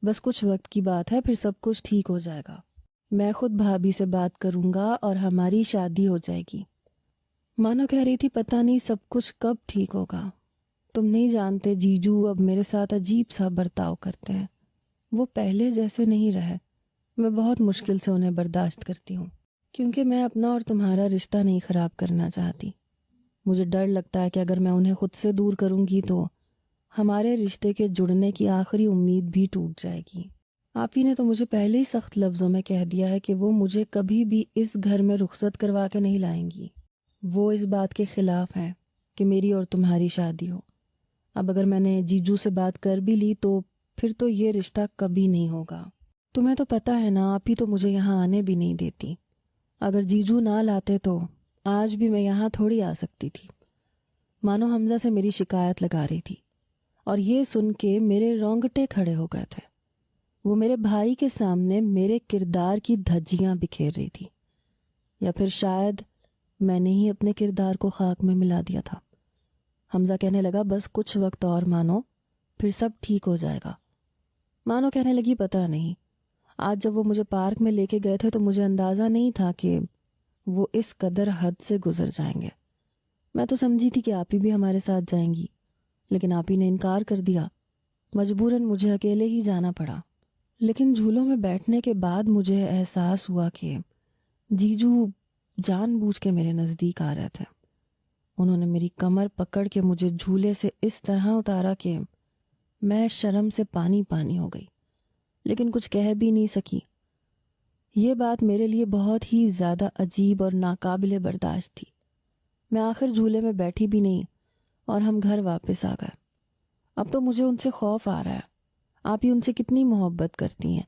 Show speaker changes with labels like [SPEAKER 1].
[SPEAKER 1] بس کچھ وقت کی بات ہے، پھر سب کچھ ٹھیک ہو جائے گا۔ میں خود بھابھی سے بات کروں گا اور ہماری شادی ہو جائے گی۔ مانو کہہ رہی تھی پتہ نہیں سب کچھ کب ٹھیک ہوگا۔ تم نہیں جانتے جیجو اب میرے ساتھ عجیب سا برتاؤ کرتے ہیں۔ وہ پہلے جیسے نہیں رہے۔ میں بہت مشکل سے انہیں برداشت کرتی ہوں، کیونکہ میں اپنا اور تمہارا رشتہ نہیں خراب کرنا چاہتی۔ مجھے ڈر لگتا ہے کہ اگر میں انہیں خود سے دور کروں گی تو ہمارے رشتے کے جڑنے کی آخری امید بھی ٹوٹ جائے گی۔ آپی نے تو مجھے پہلے ہی سخت لفظوں میں کہہ دیا ہے کہ وہ مجھے کبھی بھی اس گھر میں رخصت کروا کے نہیں لائیں گی۔ وہ اس بات کے خلاف ہیں کہ میری اور تمہاری شادی ہو۔ اب اگر میں نے جیجو سے بات کر بھی لی تو پھر تو یہ رشتہ کبھی نہیں ہوگا۔ تمہیں تو پتہ ہے نا، آپی تو مجھے یہاں آنے بھی نہیں دیتی۔ اگر جیجو نہ لاتے تو آج بھی میں یہاں تھوڑی آ سکتی تھی۔ مانو حمزہ سے میری شکایت لگا رہی تھی، اور یہ سن کے میرے رونگٹے کھڑے ہو گئے تھے۔ وہ میرے بھائی کے سامنے میرے کردار کی دھجیاں بکھیر رہی تھی، یا پھر شاید میں نے ہی اپنے کردار کو خاک میں ملا دیا تھا۔ حمزہ کہنے لگا بس کچھ وقت اور مانو، پھر سب ٹھیک ہو جائے گا۔ مانو کہنے لگی پتہ نہیں، آج جب وہ مجھے پارک میں لے کے گئے تھے تو مجھے اندازہ نہیں تھا کہ وہ اس قدر حد سے گزر جائیں گے۔ میں تو سمجھی تھی کہ آپی بھی ہمارے ساتھ جائیں گی، لیکن آپی نے انکار کر دیا۔ مجبوراً مجھے اکیلے ہی جانا پڑا۔ لیکن جھولوں میں بیٹھنے کے بعد مجھے احساس ہوا کہ جیجو جان بوجھ کے میرے نزدیک آ رہے تھے۔ انہوں نے میری کمر پکڑ کے مجھے جھولے سے اس طرح اتارا کہ میں شرم سے پانی پانی ہو گئی، لیکن کچھ کہہ بھی نہیں سکی۔ یہ بات میرے لیے بہت ہی زیادہ عجیب اور ناقابل برداشت تھی۔ میں آخر جھولے میں بیٹھی بھی نہیں اور ہم گھر واپس آ گئے۔ اب تو مجھے ان سے خوف آ رہا ہے۔ آپ ہی ان سے کتنی محبت کرتی ہیں،